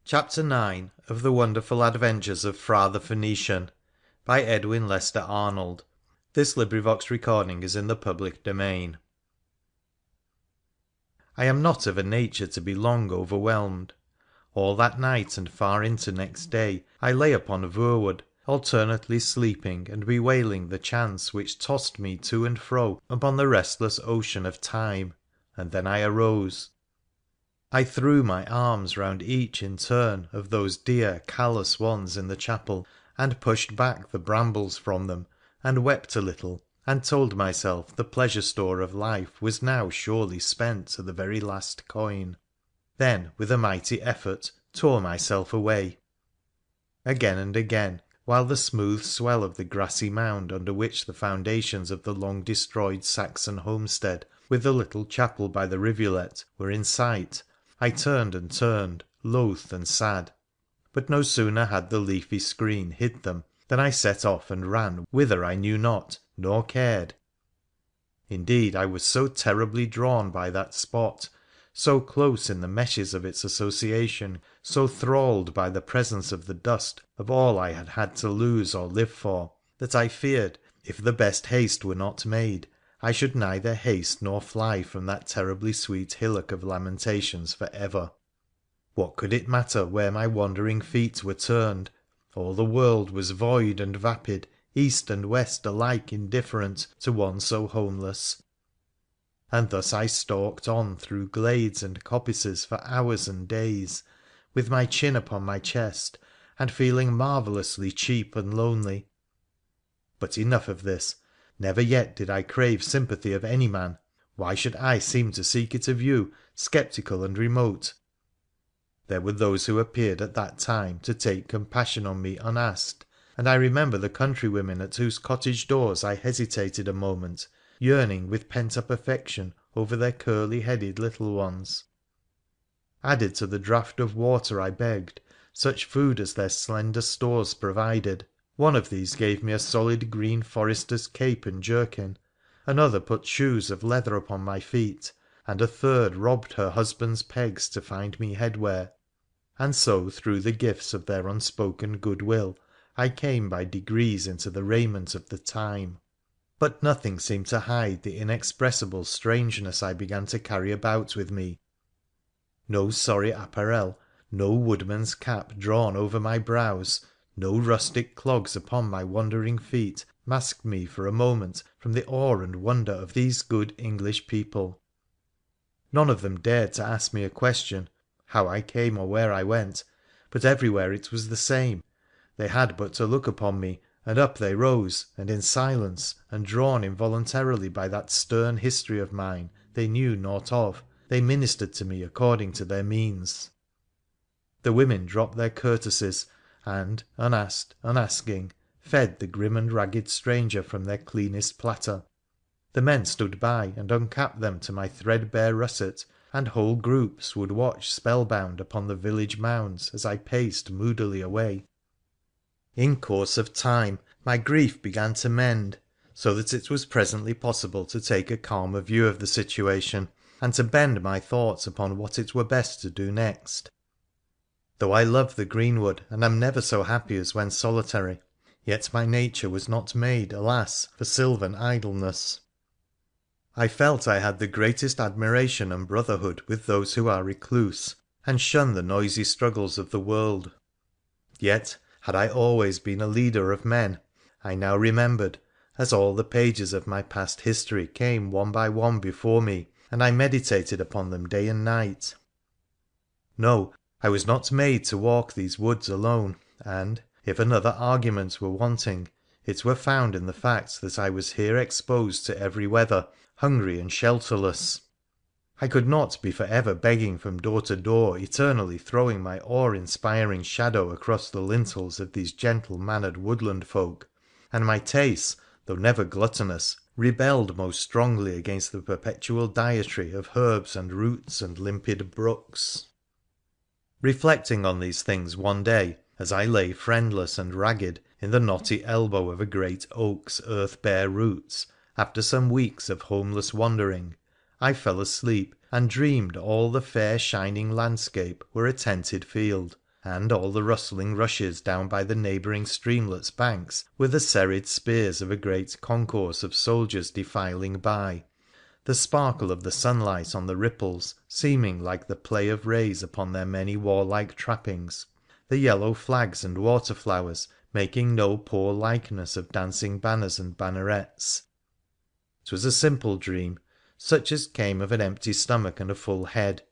Chapter 9 of the Wonderful Adventures of Phra The Phoenician by Edwin Lester Arnold. This recording is in the public domain. I am not of a nature to be long overwhelmed. All that night and far into next day I lay upon Voewood, alternately sleeping and bewailing the chance which tossed me to and fro upon the restless ocean of time, and then I arose. I threw my arms round each in turn of those dear callous ones in the chapel, and pushed back the brambles from them, and wept a little, and told myself the pleasure store of life was now surely spent to the very last coin. Then, with a mighty effort, tore myself away. Again and again, while the smooth swell of the grassy mound under which the foundations of the long destroyed Saxon homestead, with the little chapel by the rivulet, were in sight, I turned and turned, loath and sad. But no sooner had the leafy screen hid them than I set off and ran whither I knew not, nor cared. Indeed, I was so terribly drawn by that spot, so close in the meshes of its association, so thralled by the presence of the dust of all I had had to lose or live for, that I feared, if the best haste were not made, I should neither haste nor fly from that terribly sweet hillock of lamentations for ever. What could it matter where my wandering feet were turned? All the world was void and vapid, east and west alike indifferent to one so homeless. And thus I stalked on through glades and coppices for hours and days, with my chin upon my chest, and feeling marvellously cheap and lonely. But enough of this. Never yet did I crave sympathy of any man. Why should I seem to seek it of you, sceptical and remote? There were those who appeared at that time to take compassion on me unasked, and I remember the countrywomen at whose cottage doors I hesitated a moment, yearning with pent-up affection over their curly-headed little ones. Added to the draught of water I begged, such food as their slender stores provided. One of these gave me a solid green forester's cape and jerkin, another put shoes of leather upon my feet, and a third robbed her husband's pegs to find me headwear. And so, through the gifts of their unspoken goodwill, I came by degrees into the raiment of the time. But nothing seemed to hide the inexpressible strangeness I began to carry about with me. No sorry apparel, no woodman's cap drawn over my brows, no rustic clogs upon my wandering feet masked me for a moment from the awe and wonder of these good English people. None of them dared to ask me a question, how I came or where I went, but everywhere it was the same. They had but to look upon me, and up they rose, and in silence, and drawn involuntarily by that stern history of mine they knew naught of, they ministered to me according to their means. The women dropped their courtesies, and, unasked, unasking, fed the grim and ragged stranger from their cleanest platter. The men stood by and uncapped them to my threadbare russet, and whole groups would watch spellbound upon the village mounds as I paced moodily away. In course of time my grief began to mend, so that it was presently possible to take a calmer view of the situation, and to bend my thoughts upon what it were best to do next. Though I love the greenwood, and am never so happy as when solitary, yet my nature was not made, alas, for sylvan idleness. I felt I had the greatest admiration and brotherhood with those who are recluse, and shun the noisy struggles of the world. Yet, had I always been a leader of men, I now remembered, as all the pages of my past history came one by one before me, and I meditated upon them day and night. No, I was not made to walk these woods alone, and, if another argument were wanting, it were found in the fact that I was here exposed to every weather, hungry and shelterless. I could not be for ever begging from door to door, eternally throwing my awe-inspiring shadow across the lintels of these gentle-mannered woodland folk, and my tastes, though never gluttonous, rebelled most strongly against the perpetual dietary of herbs and roots and limpid brooks. Reflecting on these things one day, as I lay friendless and ragged in the knotty elbow of a great oak's earth-bare roots, after some weeks of homeless wandering, I fell asleep, and dreamed all the fair shining landscape were a tented field, and all the rustling rushes down by the neighbouring streamlet's banks were the serried spears of a great concourse of soldiers defiling by, the sparkle of the sunlight on the ripples seeming like the play of rays upon their many warlike trappings, the yellow flags and water flowers making no poor likeness of dancing banners and bannerets. 'Twas a simple dream, such as came of an empty stomach and a full head,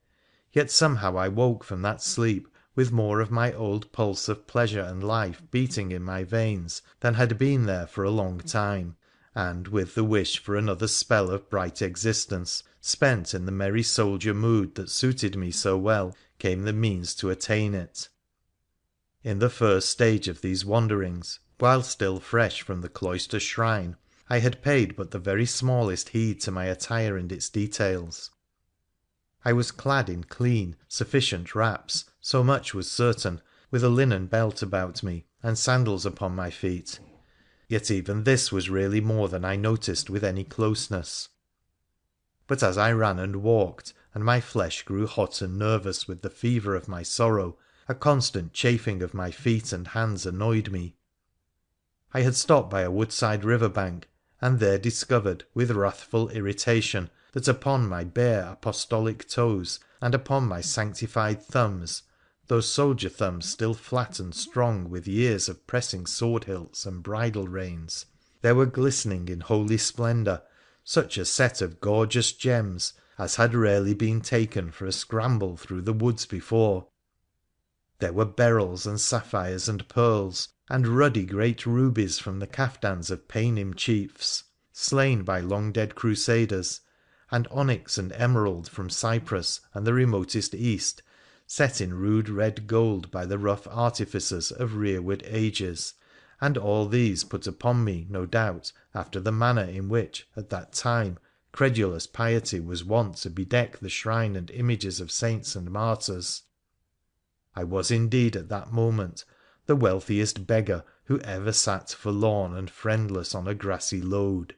yet somehow I woke from that sleep with more of my old pulse of pleasure and life beating in my veins than had been there for a long time, and with the wish for another spell of bright existence spent in the merry soldier mood that suited me so well came the means to attain it. In the first stage of these wanderings, while still fresh from the cloister shrine, I had paid but the very smallest heed to my attire and its details. I was clad in clean, sufficient wraps, so much was certain, with a linen belt about me, and sandals upon my feet. Yet even this was really more than I noticed with any closeness. But as I ran and walked, and my flesh grew hot and nervous with the fever of my sorrow, a constant chafing of my feet and hands annoyed me. I had stopped by a woodside river bank, and there discovered with wrathful irritation that upon my bare apostolic toes and upon my sanctified thumbs, those soldier thumbs still flat and strong with years of pressing sword hilts and bridle reins, there were glistening in holy splendour such a set of gorgeous gems as had rarely been taken for a scramble through the woods before. There were beryls and sapphires and pearls, and ruddy great rubies from the caftans of Paynim chiefs, slain by long-dead crusaders, and onyx and emerald from Cyprus and the remotest East, set in rude red gold by the rough artificers of rearward ages, and all these put upon me, no doubt, after the manner in which, at that time, credulous piety was wont to bedeck the shrine and images of saints and martyrs. I was indeed at that moment the wealthiest beggar who ever sat forlorn and friendless on a grassy lode.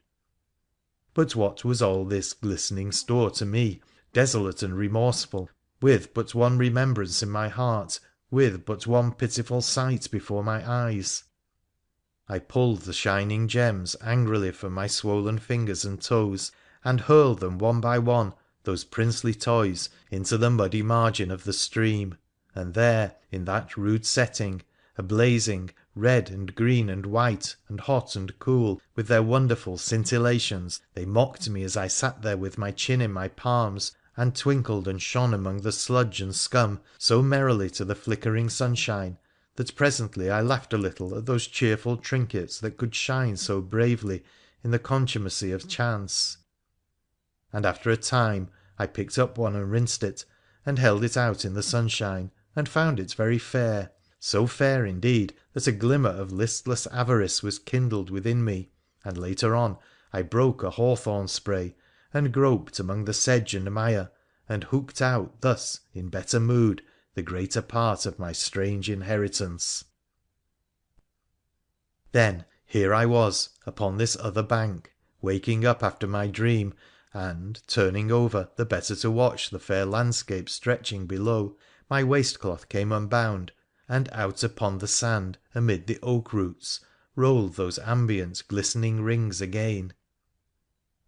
But what was all this glistening store to me, desolate and remorseful, with but one remembrance in my heart, with but one pitiful sight before my eyes? I pulled the shining gems angrily from my swollen fingers and toes, and hurled them one by one, those princely toys, into the muddy margin of the stream, and there, in that rude setting, a blazing, red and green and white, and hot and cool, with their wonderful scintillations, they mocked me as I sat there with my chin in my palms, and twinkled and shone among the sludge and scum so merrily to the flickering sunshine that presently I laughed a little at those cheerful trinkets that could shine so bravely in the contumacy of chance. And after a time I picked up one and rinsed it, and held it out in the sunshine, and found it very fair, so fair indeed that a glimmer of listless avarice was kindled within me, and later on I broke a hawthorn spray, and groped among the sedge and mire, and hooked out thus, in better mood, the greater part of my strange inheritance. Then here I was upon this other bank, waking up after my dream, and, turning over the better to watch the fair landscape stretching below, my waistcloth came unbound, and out upon the sand, amid the oak roots, rolled those ambient glistening rings again.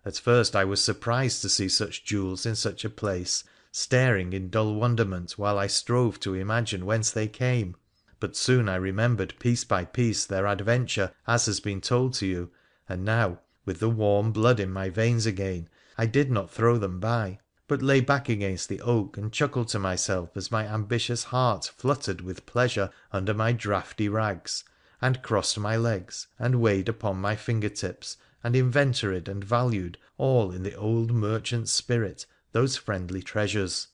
At first I was surprised to see such jewels in such a place, staring in dull wonderment while I strove to imagine whence they came, but soon I remembered piece by piece their adventure as has been told to you, and now, with the warm blood in my veins again, I did not throw them by, but lay back against the oak and chuckled to myself as my ambitious heart fluttered with pleasure under my draughty rags, and crossed my legs, and weighed upon my finger tips, and inventoried and valued all in the old merchant spirit those friendly treasures.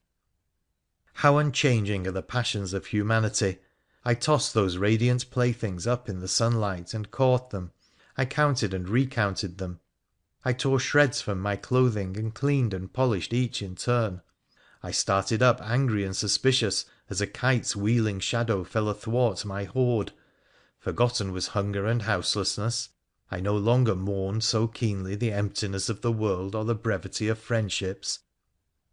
How unchanging are the passions of humanity! I tossed those radiant playthings up in the sunlight and caught them. I counted and recounted them. I tore shreds from my clothing and cleaned and polished each in turn. I started up angry and suspicious as a kite's wheeling shadow fell athwart my hoard. Forgotten was hunger and houselessness. I no longer mourned so keenly the emptiness of the world or the brevity of friendships.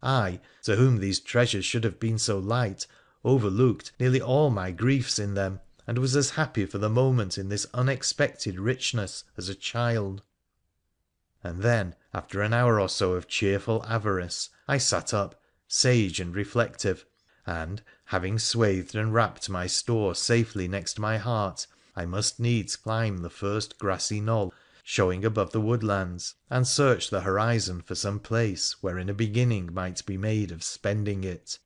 I, to whom these treasures should have been so light, overlooked nearly all my griefs in them, and was as happy for the moment in this unexpected richness as a child. And then, after an hour or so of cheerful avarice, I sat up, sage and reflective, and, having swathed and wrapped my store safely next my heart, I must needs climb the first grassy knoll showing above the woodlands, and search the horizon for some place wherein a beginning might be made of spending it.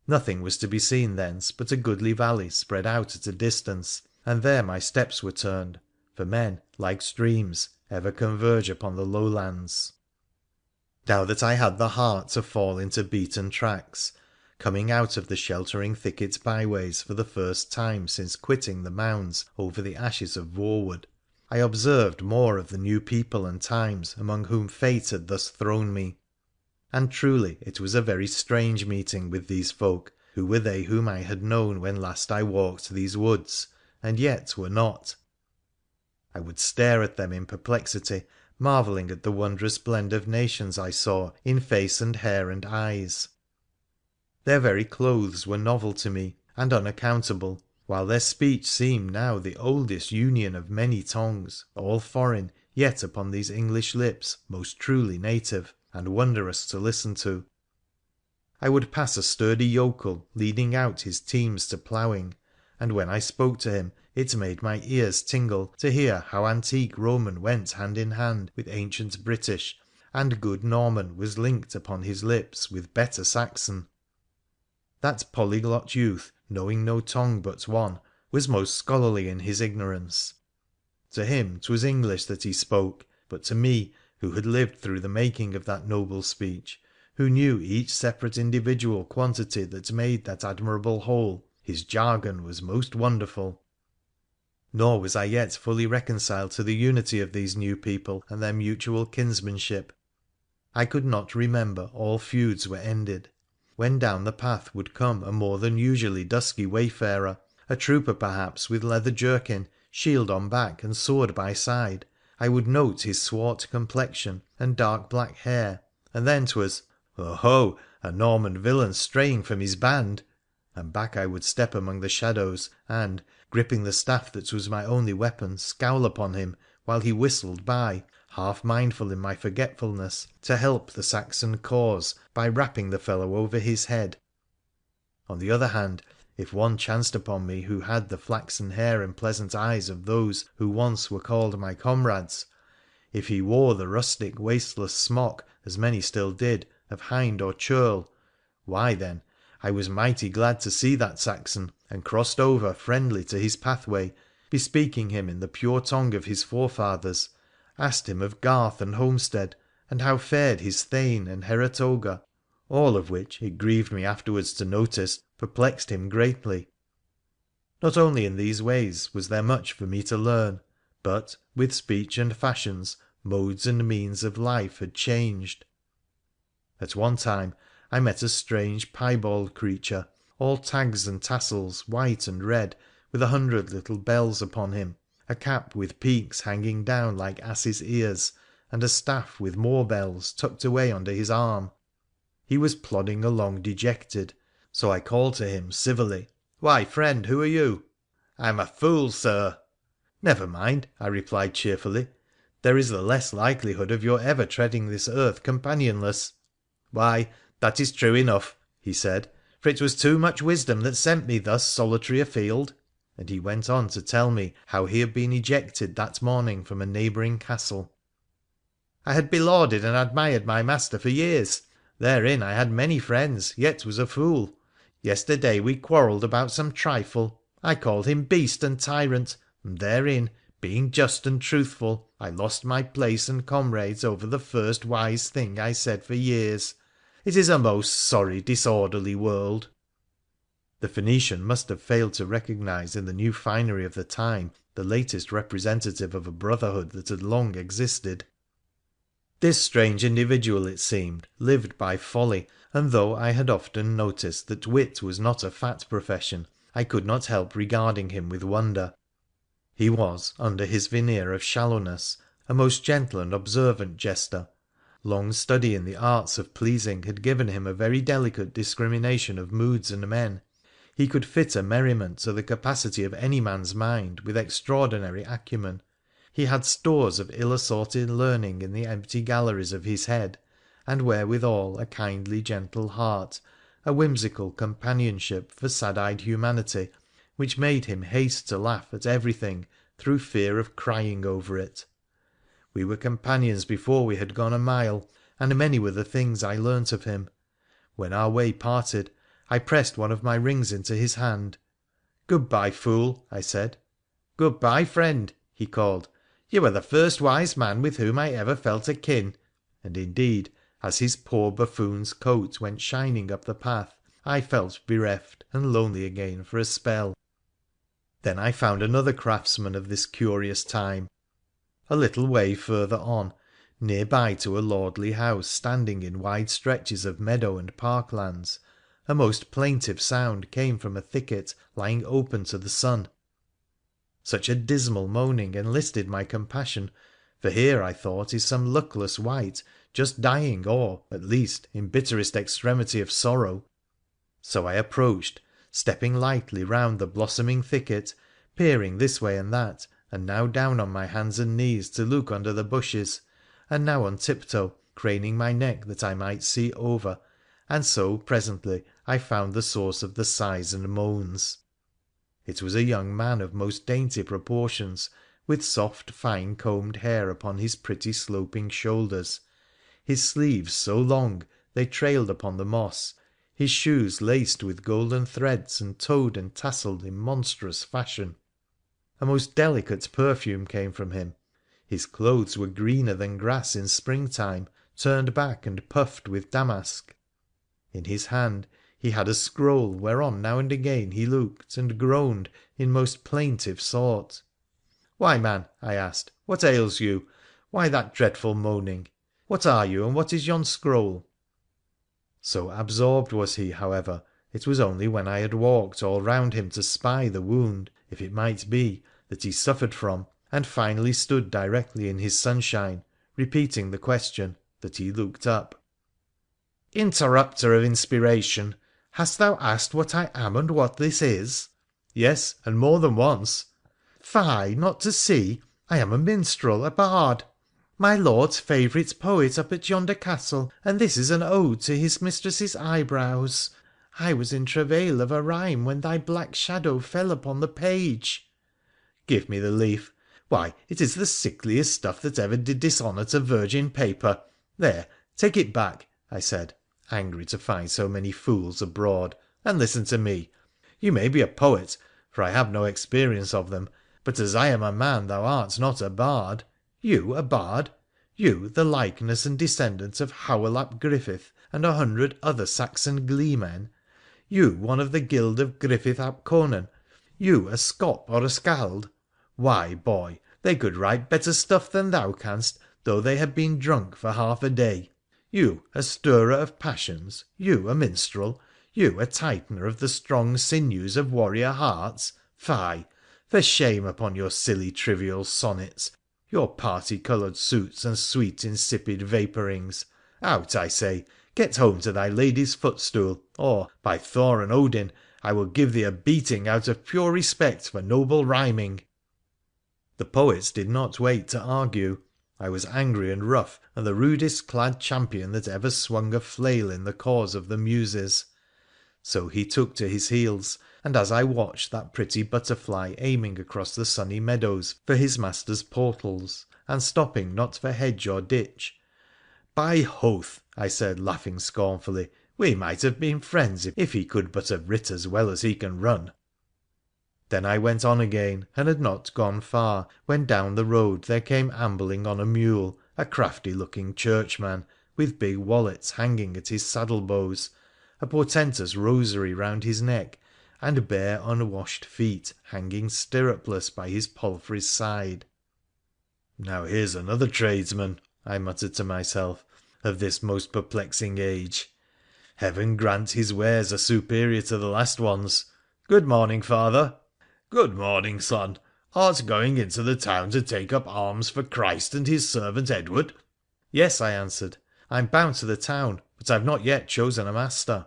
Nothing was to be seen thence but a goodly valley spread out at a distance, and there my steps were turned, for men, like streams, ever converge upon the lowlands. Now that I had the heart to fall into beaten tracks, coming out of the sheltering thicket byways for the first time since quitting the mounds over the ashes of Voewood, I observed more of the new people and times among whom fate had thus thrown me. And truly it was a very strange meeting with these folk, who were they whom I had known when last I walked these woods, and yet were not. I would stare at them in perplexity, marvelling at the wondrous blend of nations I saw in face and hair and eyes. Their very clothes were novel to me, and unaccountable, while their speech seemed now the oldest union of many tongues, all foreign, yet upon these English lips most truly native, and wondrous to listen to. I would pass a sturdy yokel leading out his teams to ploughing, and when I spoke to him it made my ears tingle to hear how antique Roman went hand in hand with ancient British, and good Norman was linked upon his lips with better Saxon. That polyglot youth, knowing no tongue but one, was most scholarly in his ignorance. To him 'twas English that he spoke, but to me, who had lived through the making of that noble speech, who knew each separate individual quantity that made that admirable whole, his jargon was most wonderful. Nor was I yet fully reconciled to the unity of these new people and their mutual kinsmanship. I could not remember all feuds were ended. When down the path would come a more than usually dusky wayfarer, a trooper perhaps with leather jerkin, shield on back and sword by side, I would note his swart complexion and dark black hair, and then 'twas, " Oho ! a Norman villain straying from his band," and back I would step among the shadows, and, gripping the staff that was my only weapon, scowl upon him while he whistled by, half mindful in my forgetfulness to help the Saxon cause by rapping the fellow over his head. On the other hand, if one chanced upon me who had the flaxen hair and pleasant eyes of those who once were called my comrades, if he wore the rustic wasteless smock, as many still did, of hind or churl, why, then, I was mighty glad to see that Saxon, and crossed over friendly to his pathway, bespeaking him in the pure tongue of his forefathers, asked him of garth and homestead, and how fared his thane and Heratoga, all of which, it grieved me afterwards to notice, perplexed him greatly. Not only in these ways was there much for me to learn, but, with speech and fashions, modes and means of life had changed. At one time I met a strange piebald creature, all tags and tassels, white and red, with 100 little bells upon him, a cap with peaks hanging down like asses' ears, and a staff with more bells tucked away under his arm. He was plodding along dejected, so I called to him civilly, ' Why, friend, who are you ?'' I am a fool, Sir.' ' Never mind,' I replied cheerfully, ' there is the less likelihood of your ever treading this earth companionless.' ' Why, that is true enough,' he said, ' for it was too much wisdom that sent me thus solitary afield,' and he went on to tell me how he had been ejected that morning from a neighbouring castle. ' I had belauded and admired my master for years. Therein I had many friends, yet was a fool. Yesterday we quarrelled about some trifle. I called him beast and tyrant, and therein, being just and truthful, I lost my place and comrades over the first wise thing I said for years. It is a most sorry, disorderly world.' The Phoenician must have failed to recognise in the new finery of the time the latest representative of a brotherhood that had long existed. This strange individual, it seemed, lived by folly, and though I had often noticed that wit was not a fat profession, I could not help regarding him with wonder. He was, under his veneer of shallowness, a most gentle and observant jester. Long study in the arts of pleasing had given him a very delicate discrimination of moods and men, He could fit a merriment to the capacity of any man's mind with extraordinary acumen. He had stores of ill assorted learning in the empty galleries of his head, and wherewithal a kindly gentle heart, a whimsical companionship for sad-eyed humanity, which made him haste to laugh at everything through fear of crying over it. We were companions before we had gone a mile, and many were the things I learnt of him. When our way parted, I pressed one of my rings into his hand. ' Good bye, fool,' I said. ' Good bye, friend,' he called. ' You are the first wise man with whom I ever felt akin,' and indeed, as his poor buffoon's coat went shining up the path, I felt bereft and lonely again for a spell. Then I found another craftsman of this curious time. A little way further on, near by to a lordly house standing in wide stretches of meadow and park lands, a most plaintive sound came from a thicket lying open to the sun. Such a dismal moaning enlisted my compassion, for here, I thought, is some luckless wight just dying, or, at least, in bitterest extremity of sorrow. So I approached, stepping lightly round the blossoming thicket, peering this way and that, and now down on my hands and knees to look under the bushes, and now on tiptoe, craning my neck that I might see over, and so presently I found the source of the sighs and moans. It was a young man of most dainty proportions, with soft, fine combed hair upon his pretty sloping shoulders, his sleeves so long they trailed upon the moss, his shoes laced with golden threads and toed and tasselled in monstrous fashion. A most delicate perfume came from him. His clothes were greener than grass in springtime, turned back and puffed with damask. In his hand he had a scroll whereon now and again he looked and groaned in most plaintive sort. ' Why, man,' I asked, ' what ails you ? Why that dreadful moaning ? What are you, and what is yon scroll ?' So absorbed was he, however, it was only when I had walked all round him to spy the wound, if it might be, that he suffered from, and finally stood directly in his sunshine, repeating the question, that he looked up. ' Interrupter of inspiration, hast thou asked what I am and what this is ?'' Yes, and more than once.' ' Fie, not to see ! I am a minstrel, a bard, my lord's favourite poet up at yonder castle, and this is an ode to his mistress's eyebrows. I was in travail of a rhyme when thy black shadow fell upon the page.' ' Give me the leaf. Why, it is the sickliest stuff that ever did dishonour to virgin paper. There, take it back,' I said, angry to find so many fools abroad, ' and listen to me. You may be a poet, for I have no experience of them, but as I am a man thou art not a bard. You a bard ? You, the likeness and descendant of Howell ap Griffith and 100 other Saxon gleemen ? You one of the guild of Griffith ap Conan ? You a scop or a skald ? Why, boy, they could write better stuff than thou canst, though they had been drunk for half a day. You a stirrer of passions, you a minstrel, you a tightener of the strong sinews of warrior hearts. Fie ! For shame upon your silly trivial sonnets, your parti-coloured suits and sweet insipid vapourings. Out, I say, get home to thy lady's footstool, or, by Thor and Odin, I will give thee a beating out of pure respect for noble rhyming.' The poet did not wait to argue. I was angry and rough, and the rudest clad champion that ever swung a flail in the cause of the Muses. So he took to his heels, and as I watched that pretty butterfly aiming across the sunny meadows for his master's portals, and stopping not for hedge or ditch, ' By Hoth,' I said, laughing scornfully, ' we might have been friends if he could but have writ as well as he can run.' Then I went on again, and had not gone far when down the road there came ambling on a mule a crafty looking churchman, with big wallets hanging at his saddle bows, a portentous rosary round his neck, and bare unwashed feet hanging stirrupless by his palfrey's side. ' Now here's another tradesman,' I muttered to myself, ' of this most perplexing age. Heaven grant his wares are superior to the last ones. Good morning, father.' ' Good morning, son. Art going into the town to take up arms for Christ and his servant Edward ?'' Yes,' I answered, ' I am bound to the town, but I have not yet chosen a master.'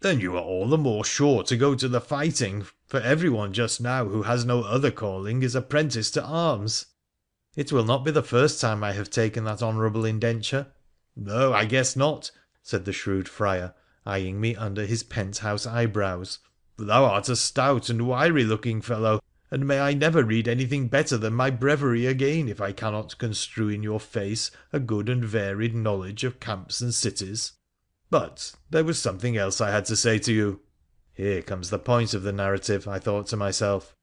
Then you are all the more sure to go to the fighting, for everyone just now who has no other calling is apprentice to arms.' ' It will not be the first time I have taken that honourable indenture.' ' No, I guess not,' said the shrewd friar, eyeing me under his penthouse eyebrows, ' but thou art a stout and wiry looking fellow, and may I never read anything better than my breviary again if I cannot construe in your face a good and varied knowledge of camps and cities. But there was something else I had to say to you.' Here comes the point of the narrative, I thought to myself.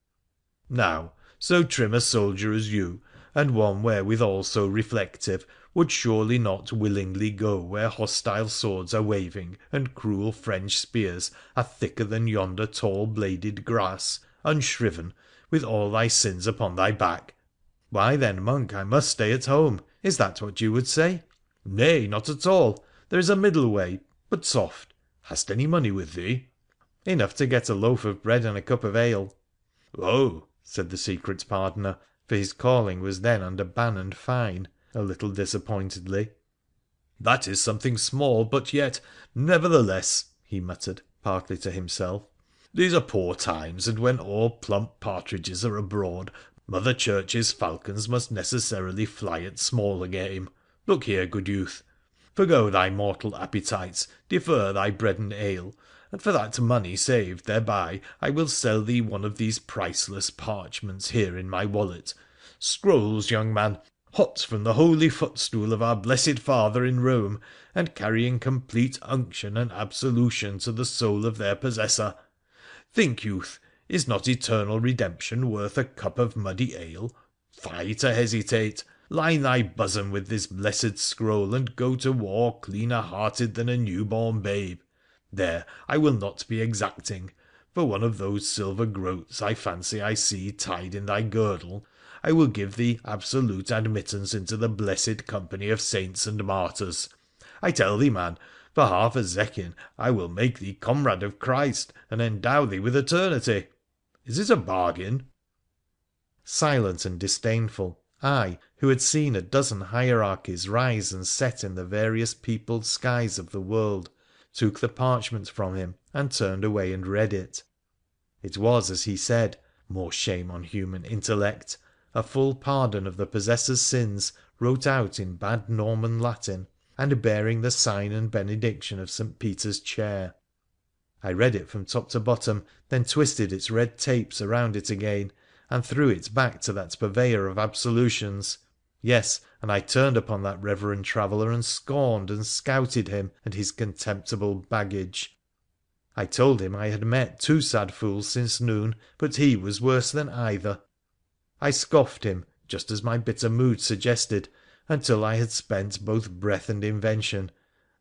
Now, so trim a soldier as you, and one wherewithal so reflective, would surely not willingly go where hostile swords are waving and cruel French spears are thicker than yonder tall bladed grass, unshriven, with all thy sins upon thy back. Why then, monk, I must stay at home. Is that what you would say? Nay, not at all. There is a middle way, but soft. Hast any money with thee? Enough to get a loaf of bread and a cup of ale. Oh, said the secret pardoner, for his calling was then under ban and fine, a little disappointedly. That is something small, but yet, nevertheless, he muttered, partly to himself, these are poor times, and when all plump partridges are abroad, Mother Church's falcons must necessarily fly at smaller game. Look here, good youth. Forgo thy mortal appetites, defer thy bread and ale, and for that money saved thereby I will sell thee one of these priceless parchments here in my wallet. Scrolls, young man, hot from the holy footstool of our blessed Father in Rome, and carrying complete unction and absolution to the soul of their possessor. Think, youth, is not eternal redemption worth a cup of muddy ale? Fie to hesitate. Line thy bosom with this blessed scroll, and go to war cleaner hearted than a new-born babe. There, I will not be exacting. For one of those silver groats I fancy I see tied in thy girdle, I will give thee absolute admittance into the blessed company of saints and martyrs. I tell thee, man, for half a zecchin I will make thee comrade of Christ, and endow thee with eternity. Is it a bargain?' Silent and disdainful, I, who had seen a dozen hierarchies rise and set in the various peopled skies of the world, took the parchment from him and turned away and read it. It was, as he said, more shame on human intellect, a full pardon of the possessor's sins wrote out in bad Norman Latin, and bearing the sign and benediction of St. Peter's chair. I read it from top to bottom, then twisted its red tapes around it again, and threw it back to that purveyor of absolutions. Yes, and I turned upon that reverend traveller and scorned and scouted him and his contemptible baggage. I told him I had met two sad fools since noon, but he was worse than either. I scoffed him, just as my bitter mood suggested, until I had spent both breath and invention,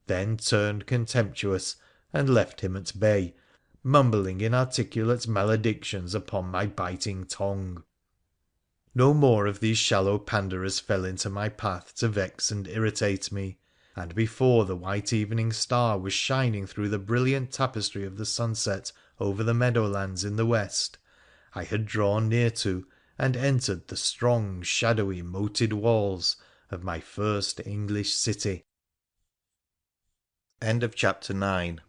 then turned contemptuous and left him at bay, mumbling inarticulate maledictions upon my biting tongue. No more of these shallow panderers fell into my path to vex and irritate me, and before the white evening star was shining through the brilliant tapestry of the sunset over the meadowlands in the west, I had drawn near to and entered the strong, shadowy, moated walls of my first English city. End of chapter 9.